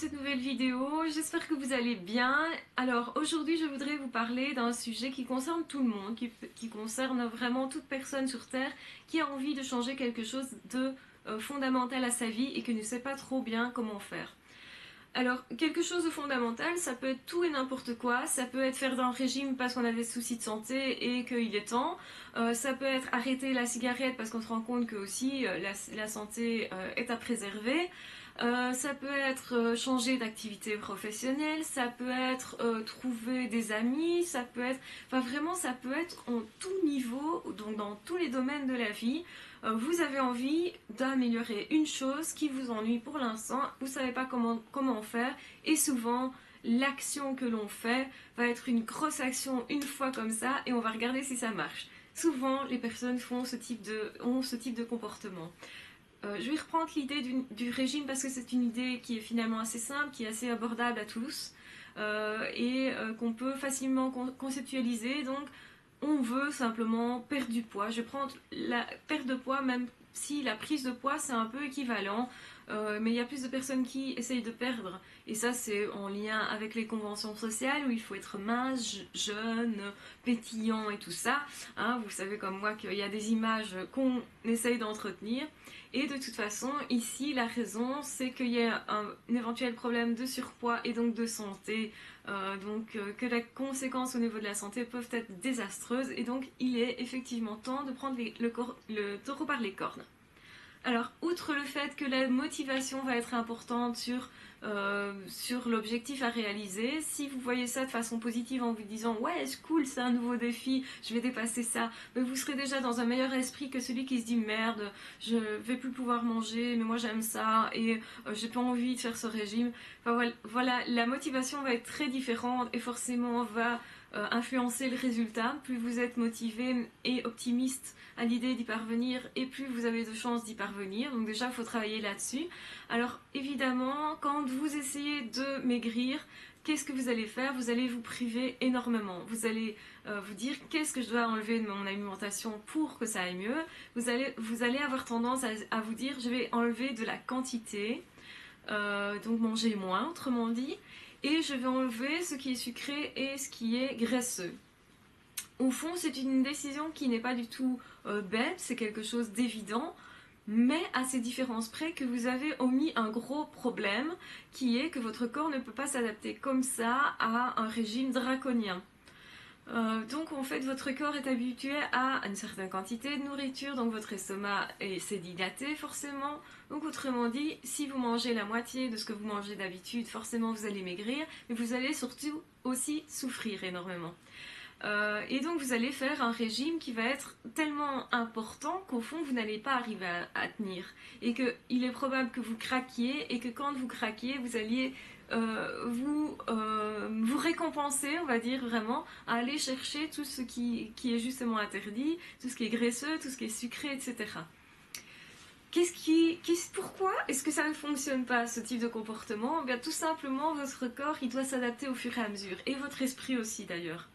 cette nouvelle vidéo, j'espère que vous allez bien. Alors aujourd'hui je voudrais vous parler d'un sujet qui concerne tout le monde, qui concerne vraiment toute personne sur Terre qui a envie de changer quelque chose de fondamental à sa vie et qui ne sait pas trop bien comment faire. Alors, quelque chose de fondamental, ça peut être tout et n'importe quoi. Ça peut être faire un régime parce qu'on a des soucis de santé et qu'il est temps. Ça peut être arrêter la cigarette parce qu'on se rend compte que aussi la santé est à préserver. Ça peut être changer d'activité professionnelle, ça peut être trouver des amis, ça peut être... Enfin vraiment, ça peut être en tout niveau, donc dans tous les domaines de la vie. Vous avez envie d'améliorer une chose qui vous ennuie pour l'instant, vous ne savez pas comment faire, et souvent l'action que l'on fait va être une grosse action une fois comme ça, et on va regarder si ça marche. Souvent, les personnes ont ce type de comportement. Je vais reprendre l'idée du régime parce que c'est une idée qui est finalement assez simple, qui est assez abordable à tous et qu'on peut facilement conceptualiser. Donc, on veut simplement perdre du poids. Je prends la perte de poids, même si la prise de poids c'est un peu équivalent, mais il y a plus de personnes qui essayent de perdre. Et ça, c'est en lien avec les conventions sociales où il faut être mince, jeune, pétillant et tout ça. Hein, vous savez comme moi qu'il y a des images qu'on essaye d'entretenir. Et de toute façon, ici, la raison, c'est qu'il y a un éventuel problème de surpoids et donc de santé. Que les conséquences au niveau de la santé peuvent être désastreuses. Et donc, il est effectivement temps de prendre le taureau par les cornes. Alors, outre le fait que la motivation va être importante sur l'objectif à réaliser, si vous voyez ça de façon positive en vous disant ouais c'est cool, c'est un nouveau défi, je vais dépasser ça, mais vous serez déjà dans un meilleur esprit que celui qui se dit merde, je vais plus pouvoir manger, mais moi j'aime ça et j'ai pas envie de faire ce régime. Enfin voilà, la motivation va être très différente et forcément va influencer le résultat. Plus vous êtes motivé et optimiste à l'idée d'y parvenir et plus vous avez de chances d'y parvenir. Donc déjà, il faut travailler là-dessus. Alors évidemment, quand vous essayez de maigrir, qu'est-ce que vous allez faire? Vous allez vous priver énormément. Vous allez vous dire qu'est-ce que je dois enlever de mon alimentation pour que ça aille mieux. Vous allez avoir tendance à vous dire je vais enlever de la quantité, donc manger moins, autrement dit, et je vais enlever ce qui est sucré et ce qui est graisseux. Au fond, c'est une décision qui n'est pas du tout bête, c'est quelque chose d'évident, mais à ces différences près que vous avez omis un gros problème, qui est que votre corps ne peut pas s'adapter comme ça à un régime draconien. Donc en fait votre corps est habitué à une certaine quantité de nourriture, donc votre estomac s'est dilaté forcément. Donc autrement dit, si vous mangez la moitié de ce que vous mangez d'habitude, forcément vous allez maigrir, mais vous allez surtout aussi souffrir énormément. Et donc vous allez faire un régime qui va être tellement important qu'au fond vous n'allez pas arriver à tenir. Et qu'il est probable que vous craquiez et que quand vous craquiez, vous alliez vous récompenser, on va dire vraiment, à aller chercher tout ce qui est justement interdit, tout ce qui est graisseux, tout ce qui est sucré, etc. Pourquoi est-ce que ça ne fonctionne pas, ce type de comportement? Bien, tout simplement, votre corps il doit s'adapter au fur et à mesure, et votre esprit aussi d'ailleurs.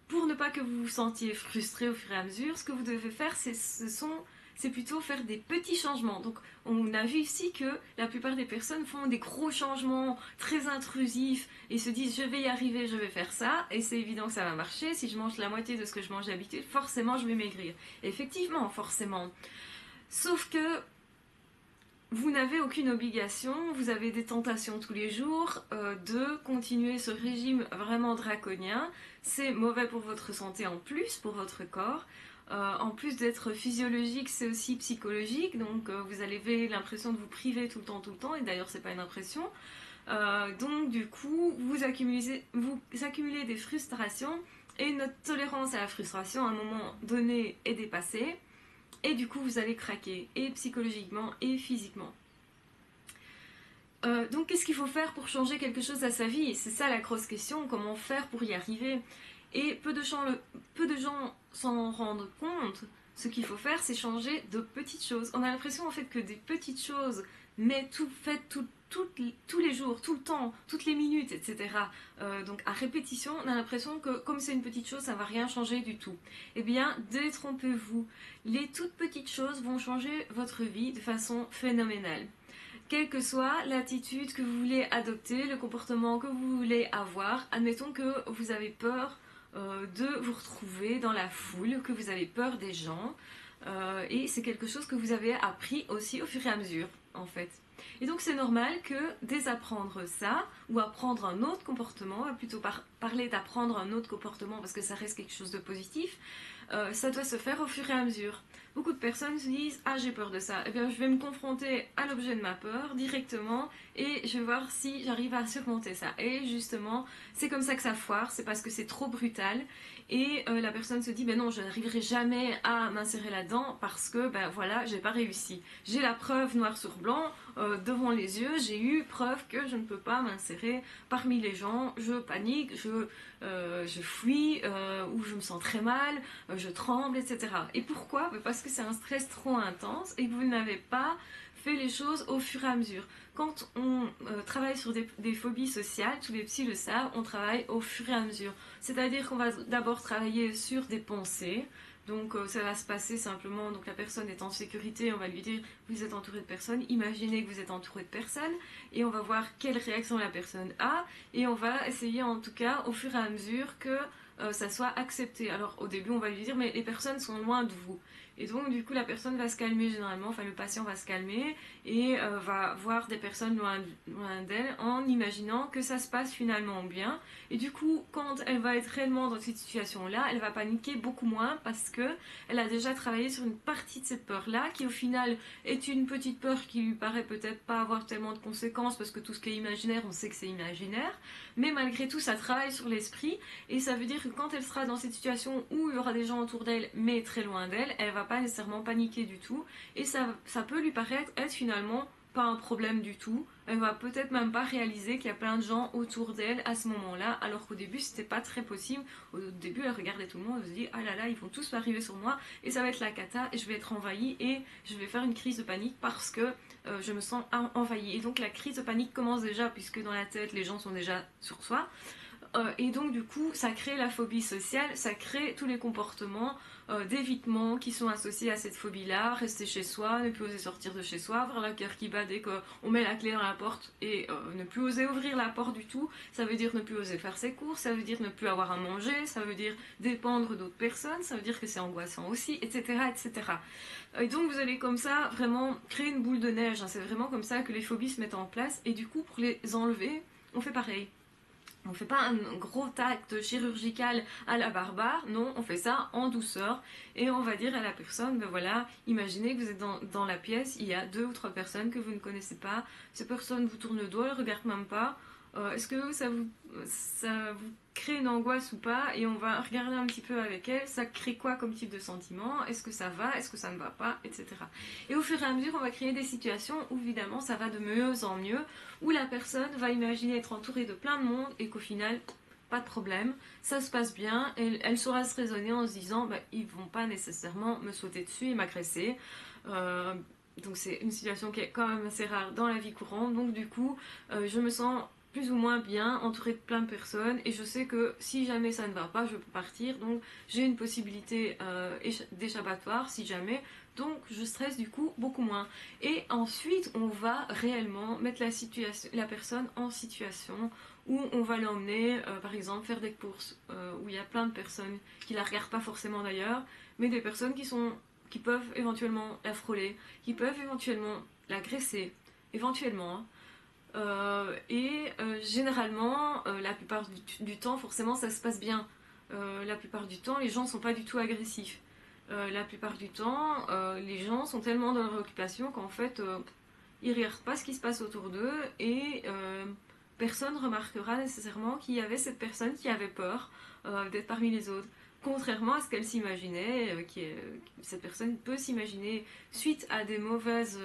Pour ne pas que vous vous sentiez frustré au fur et à mesure, ce que vous devez faire, c'est plutôt faire des petits changements. Donc, on a vu ici que la plupart des personnes font des gros changements très intrusifs et se disent je vais y arriver, je vais faire ça, et c'est évident que ça va marcher. Si je mange la moitié de ce que je mange d'habitude, forcément je vais maigrir. Et effectivement, forcément. Sauf que vous n'avez aucune obligation, vous avez des tentations tous les jours de continuer ce régime vraiment draconien. C'est mauvais pour votre santé en plus, pour votre corps. En plus d'être physiologique, c'est aussi psychologique. Donc vous avez l'impression de vous priver tout le temps. Et d'ailleurs, c'est pas une impression. Donc du coup, vous accumulez des frustrations. Et notre tolérance à la frustration, à un moment donné, est dépassée. Et du coup, vous allez craquer, et psychologiquement, et physiquement. Donc, qu'est-ce qu'il faut faire pour changer quelque chose à sa vie? C'est ça la grosse question, comment faire pour y arriver? Et peu de gens s'en rendent compte. Ce qu'il faut faire, c'est changer de petites choses. On a l'impression en fait que des petites choses, mais faites tous les jours, tout le temps, toutes les minutes, etc. Donc à répétition, on a l'impression que comme c'est une petite chose, ça ne va rien changer du tout. Eh bien, détrompez-vous. Les toutes petites choses vont changer votre vie de façon phénoménale. quelle que soit l'attitude que vous voulez adopter, le comportement que vous voulez avoir, admettons que vous avez peur de vous retrouver dans la foule, que vous avez peur des gens, et c'est quelque chose que vous avez appris aussi au fur et à mesure, en fait. Et donc c'est normal que désapprendre ça, ou apprendre un autre comportement, on va plutôt parler d'apprendre un autre comportement parce que ça reste quelque chose de positif, ça doit se faire au fur et à mesure. Beaucoup de personnes se disent ah j'ai peur de ça, eh bien je vais me confronter à l'objet de ma peur directement et je vais voir si j'arrive à surmonter ça. Et justement c'est comme ça que ça foire, c'est parce que c'est trop brutal et la personne se dit ben non je n'arriverai jamais à m'insérer là-dedans parce que ben voilà j'ai pas réussi. J'ai la preuve noir sur blanc devant les yeux, j'ai eu preuve que je ne peux pas m'insérer parmi les gens, je panique, je fuis ou je me sens très mal, je tremble, etc. Et pourquoi? Parce que c'est un stress trop intense et que vous n'avez pas fait les choses au fur et à mesure. Quand on travaille sur des phobies sociales, tous les psys le savent, on travaille au fur et à mesure. C'est-à-dire qu'on va d'abord travailler sur des pensées. Donc ça va se passer simplement, donc la personne est en sécurité, on va lui dire vous êtes entouré de personnes, imaginez que vous êtes entouré de personnes et on va voir quelle réaction la personne a et on va essayer en tout cas au fur et à mesure que ça soit accepté. Alors au début on va lui dire mais les personnes sont loin de vous. Et donc du coup la personne va se calmer généralement, enfin le patient va se calmer et va voir des personnes loin d'elle en imaginant que ça se passe finalement bien. Et du coup quand elle va être réellement dans cette situation là, elle va paniquer beaucoup moins parce que elle a déjà travaillé sur une partie de cette peur là qui au final est une petite peur qui lui paraît peut-être pas avoir tellement de conséquences parce que tout ce qui est imaginaire on sait que c'est imaginaire, mais malgré tout ça travaille sur l'esprit et ça veut dire que quand elle sera dans cette situation où il y aura des gens autour d'elle mais très loin d'elle, elle va pas nécessairement paniquer du tout et ça peut lui paraître être finalement pas un problème du tout. Elle va peut-être même pas réaliser qu'il y a plein de gens autour d'elle à ce moment-là, alors qu'au début c'était pas très possible. Au début elle regardait tout le monde, elle se dit ah là là ils vont tous arriver sur moi et ça va être la cata et je vais être envahie et je vais faire une crise de panique parce que je me sens envahie. Et donc la crise de panique commence déjà puisque dans la tête les gens sont déjà sur soi. Et donc du coup ça crée la phobie sociale, ça crée tous les comportements d'évitement qui sont associés à cette phobie là, rester chez soi, ne plus oser sortir de chez soi, avoir le cœur qui bat dès qu'on met la clé dans la porte et ne plus oser ouvrir la porte du tout, ça veut dire ne plus oser faire ses courses, ça veut dire ne plus avoir à manger, ça veut dire dépendre d'autres personnes, ça veut dire que c'est angoissant aussi, etc. etc. Et donc vous allez comme ça vraiment créer une boule de neige, hein. C'est vraiment comme ça que les phobies se mettent en place et du coup pour les enlever on fait pareil. On ne fait pas un gros acte chirurgical à la barbare, non, on fait ça en douceur et on va dire à la personne, ben voilà, imaginez que vous êtes dans la pièce, il y a 2 ou 3 personnes que vous ne connaissez pas, ces personnes vous tournent le dos, elles ne regardent même pas, est-ce que ça vous crée une angoisse ou pas? Et on va regarder un petit peu avec elle, ça crée quoi comme type de sentiment? Est-ce que ça va? Est-ce que ça ne va pas? Etc. Et au fur et à mesure, on va créer des situations où évidemment ça va de mieux en mieux, où la personne va imaginer être entourée de plein de monde et qu'au final, pas de problème, ça se passe bien, et elle saura se raisonner en se disant bah, ils vont pas nécessairement me sauter dessus et m'agresser. Euh, donc c'est une situation qui est quand même assez rare dans la vie courante, donc du coup je me sens plus ou moins bien, entourée de plein de personnes et je sais que si jamais ça ne va pas, je peux partir, donc j'ai une possibilité d'échappatoire si jamais, donc je stresse du coup beaucoup moins. Et ensuite on va réellement mettre la personne en situation où on va l'emmener par exemple faire des courses où il y a plein de personnes qui la regardent pas forcément d'ailleurs, mais des personnes qui peuvent éventuellement la frôler, qui peuvent éventuellement l'agresser, éventuellement, hein. Généralement, la plupart du temps, forcément, ça se passe bien. La plupart du temps, les gens ne sont pas du tout agressifs. La plupart du temps, les gens sont tellement dans leur occupation qu'en fait, ils ne regardent pas ce qui se passe autour d'eux et personne ne remarquera nécessairement qu'il y avait cette personne qui avait peur d'être parmi les autres. Contrairement à ce qu'elle s'imaginait, cette personne peut s'imaginer, suite à des mauvaises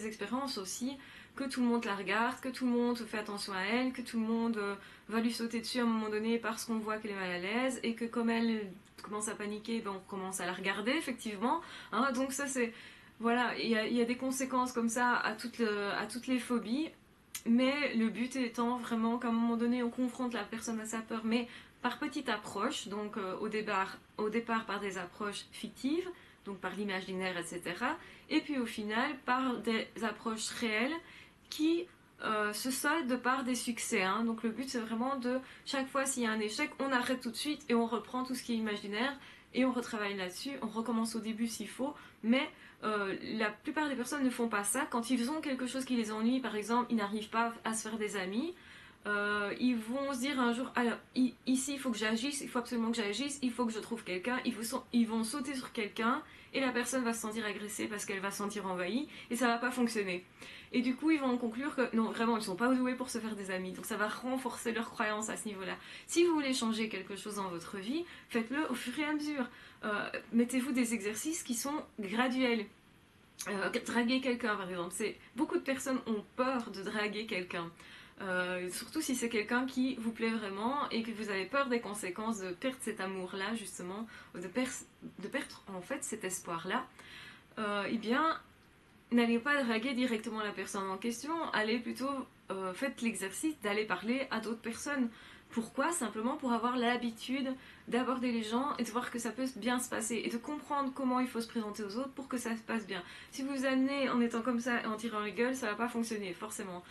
expériences aussi, que tout le monde la regarde, que tout le monde fait attention à elle, que tout le monde va lui sauter dessus à un moment donné parce qu'on voit qu'elle est mal à l'aise, et que comme elle commence à paniquer, ben on commence à la regarder effectivement. Hein, donc ça c'est... Voilà, il y a des conséquences comme ça à toutes les phobies, mais le but étant vraiment qu'à un moment donné on confronte la personne à sa peur, mais par petite approche, donc au départ par des approches fictives, donc par l'imaginaire, etc. Et puis au final par des approches réelles qui se solde par des succès. Hein. Donc le but c'est vraiment de, chaque fois s'il y a un échec, on arrête tout de suite et on reprend tout ce qui est imaginaire et on retravaille là-dessus, on recommence au début s'il faut, mais la plupart des personnes ne font pas ça. Quand ils ont quelque chose qui les ennuie, par exemple, ils n'arrivent pas à se faire des amis, ils vont se dire un jour, alors ici il faut que j'agisse, il faut absolument que j'agisse, il faut que je trouve quelqu'un, ils vont sauter sur quelqu'un et la personne va se sentir agressée parce qu'elle va se sentir envahie et ça va pas fonctionner. Et du coup ils vont conclure que non, vraiment ils sont pas doués pour se faire des amis, donc ça va renforcer leur croyance à ce niveau-là. Si vous voulez changer quelque chose dans votre vie, faites-le au fur et à mesure. Mettez-vous des exercices qui sont graduels. Draguer quelqu'un par exemple, beaucoup de personnes ont peur de draguer quelqu'un. Surtout si c'est quelqu'un qui vous plaît vraiment et que vous avez peur des conséquences de perdre cet amour-là, justement, de perdre en fait cet espoir-là, eh bien, n'allez pas draguer directement la personne en question, allez plutôt, faites l'exercice d'aller parler à d'autres personnes. Pourquoi? Simplement pour avoir l'habitude d'aborder les gens et de voir que ça peut bien se passer et de comprendre comment il faut se présenter aux autres pour que ça se passe bien. Si vous amenez en étant comme ça et en tirant les gueules, ça va pas fonctionner, forcément.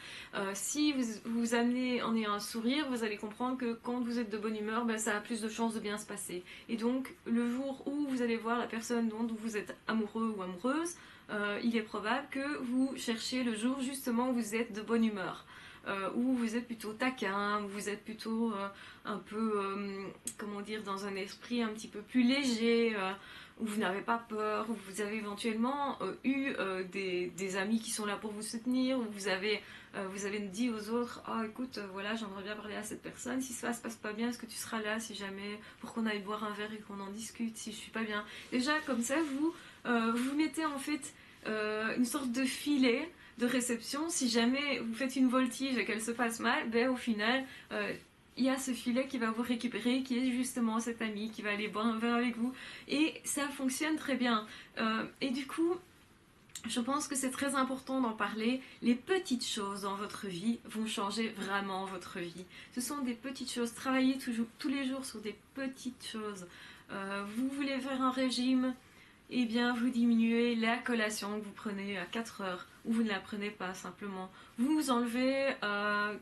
Si vous amenez en ayant un sourire, vous allez comprendre que quand vous êtes de bonne humeur, ben, ça a plus de chances de bien se passer. Et donc, le jour où vous allez voir la personne dont vous êtes amoureux ou amoureuse, il est probable que vous cherchiez le jour justement où vous êtes de bonne humeur. Où vous êtes plutôt taquin, où vous êtes plutôt un peu, comment dire, dans un esprit un petit peu plus léger, où vous n'avez pas peur, où vous avez éventuellement eu des amis qui sont là pour vous soutenir, où vous avez dit aux autres, oh écoute, voilà, j'aimerais bien parler à cette personne, si ça se passe pas bien, est-ce que tu seras là, si jamais, pour qu'on aille boire un verre et qu'on en discute, si je suis pas bien. Déjà, comme ça, vous mettez en fait une sorte de filet de réception. Si jamais vous faites une voltige et qu'elle se passe mal, ben au final, il y a ce filet qui va vous récupérer, qui est justement cet ami qui va aller boire un verre avec vous. Et ça fonctionne très bien. Et du coup, je pense que c'est très important d'en parler. Les petites choses dans votre vie vont changer vraiment votre vie. Ce sont des petites choses. Travaillez tous les jours sur des petites choses. Vous voulez faire un régime, eh bien vous diminuez la collation que vous prenez à 4 heures ou vous ne la prenez pas simplement. Vous enlevez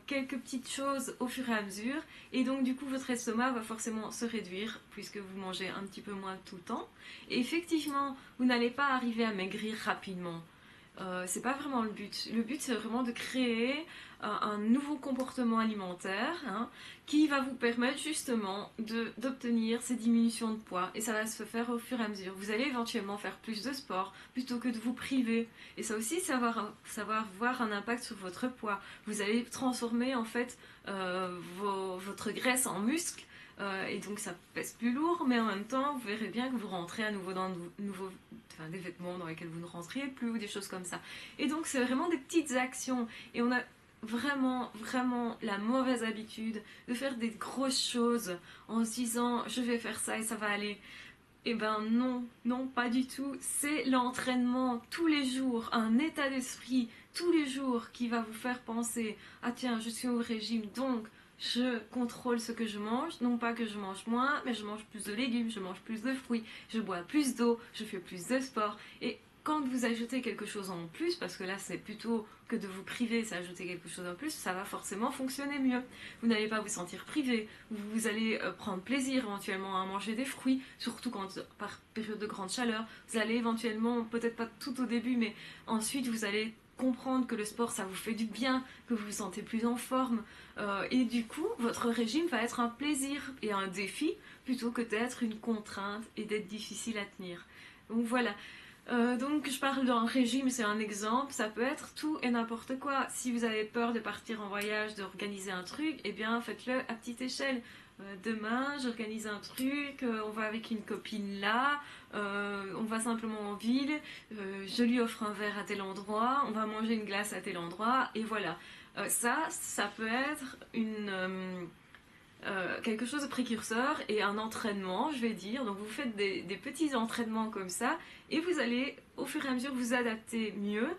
quelques petites choses au fur et à mesure et donc du coup votre estomac va forcément se réduire puisque vous mangez un petit peu moins tout le temps. Et effectivement, vous n'allez pas arriver à maigrir rapidement. C'est pas vraiment le but. Le but c'est vraiment de créer un nouveau comportement alimentaire, hein, qui va vous permettre justement d'obtenir ces diminutions de poids et ça va se faire au fur et à mesure. Vous allez éventuellement faire plus de sport plutôt que de vous priver et ça aussi savoir voir un impact sur votre poids. Vous allez transformer en fait votre graisse en muscle. Et donc ça pèse plus lourd, mais en même temps, vous verrez bien que vous rentrez à nouveau dans des vêtements dans lesquels vous ne rentriez plus, ou des choses comme ça. Et donc c'est vraiment des petites actions. Et on a vraiment, vraiment la mauvaise habitude de faire des grosses choses en se disant je vais faire ça et ça va aller. Eh ben non, non, pas du tout. C'est l'entraînement tous les jours, un état d'esprit tous les jours qui va vous faire penser ah tiens, je suis au régime donc je contrôle ce que je mange, non pas que je mange moins, mais je mange plus de légumes, je mange plus de fruits, je bois plus d'eau, je fais plus de sport. Et quand vous ajoutez quelque chose en plus, parce que là c'est plutôt que de vous priver, c'est ajouter quelque chose en plus, ça va forcément fonctionner mieux. Vous n'allez pas vous sentir privé, vous allez prendre plaisir éventuellement à manger des fruits, surtout quand par période de grande chaleur, vous allez éventuellement, peut-être pas tout au début, mais ensuite vous allez comprendre que le sport ça vous fait du bien, que vous vous sentez plus en forme et du coup votre régime va être un plaisir et un défi plutôt que d'être une contrainte et d'être difficile à tenir. Donc voilà. Donc je parle d'un régime, c'est un exemple, ça peut être tout et n'importe quoi. Si vous avez peur de partir en voyage, d'organiser un truc, eh bien faites-le à petite échelle. Demain, j'organise un truc, on va avec une copine là, on va simplement en ville, je lui offre un verre à tel endroit, on va manger une glace à tel endroit, et voilà. Ça peut être quelque chose de précurseur et un entraînement, je vais dire. Donc vous faites des petits entraînements comme ça, et vous allez au fur et à mesure vous adapter mieux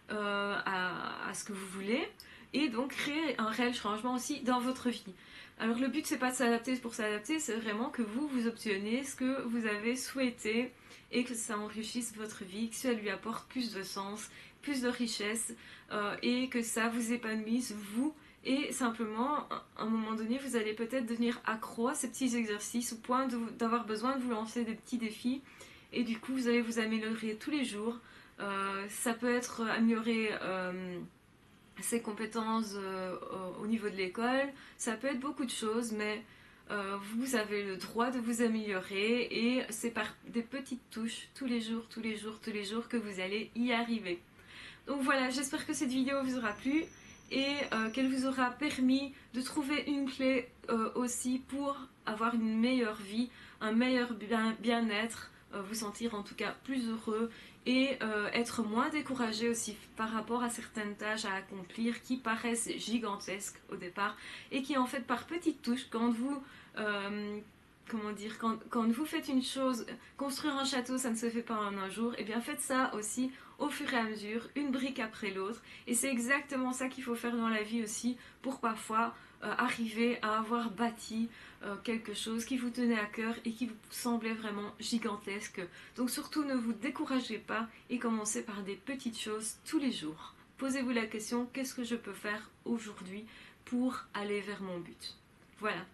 à ce que vous voulez, et donc créer un réel changement aussi dans votre vie. Alors le but c'est pas de s'adapter pour s'adapter, c'est vraiment que vous obteniez ce que vous avez souhaité et que ça enrichisse votre vie, que ça lui apporte plus de sens plus de richesse et que ça vous épanouisse vous. Et simplement, à un moment donné, vous allez peut-être devenir accro à ces petits exercices au point d'avoir besoin de vous lancer des petits défis. Et du coup, vous allez vous améliorer tous les jours. Ça peut être améliorer ses compétences au niveau de l'école. Ça peut être beaucoup de choses, mais vous avez le droit de vous améliorer. Et c'est par des petites touches, tous les jours, tous les jours, tous les jours, que vous allez y arriver. Donc voilà, j'espère que cette vidéo vous aura plu et qu'elle vous aura permis de trouver une clé aussi pour avoir une meilleure vie, un meilleur bien-être, vous sentir en tout cas plus heureux et être moins découragé aussi par rapport à certaines tâches à accomplir qui paraissent gigantesques au départ et qui en fait par petites touches, quand vous comment dire, quand vous faites une chose, construire un château, ça ne se fait pas en un jour, et bien faites ça aussi au fur et à mesure, une brique après l'autre. Et c'est exactement ça qu'il faut faire dans la vie aussi, pour parfois arriver à avoir bâti quelque chose qui vous tenait à cœur et qui vous semblait vraiment gigantesque. Donc surtout ne vous découragez pas et commencez par des petites choses tous les jours. Posez-vous la question, qu'est-ce que je peux faire aujourd'hui pour aller vers mon but? Voilà.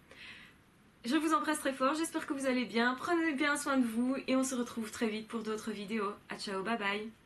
Je vous embrasse très fort, j'espère que vous allez bien, prenez bien soin de vous et on se retrouve très vite pour d'autres vidéos. A ciao, bye bye.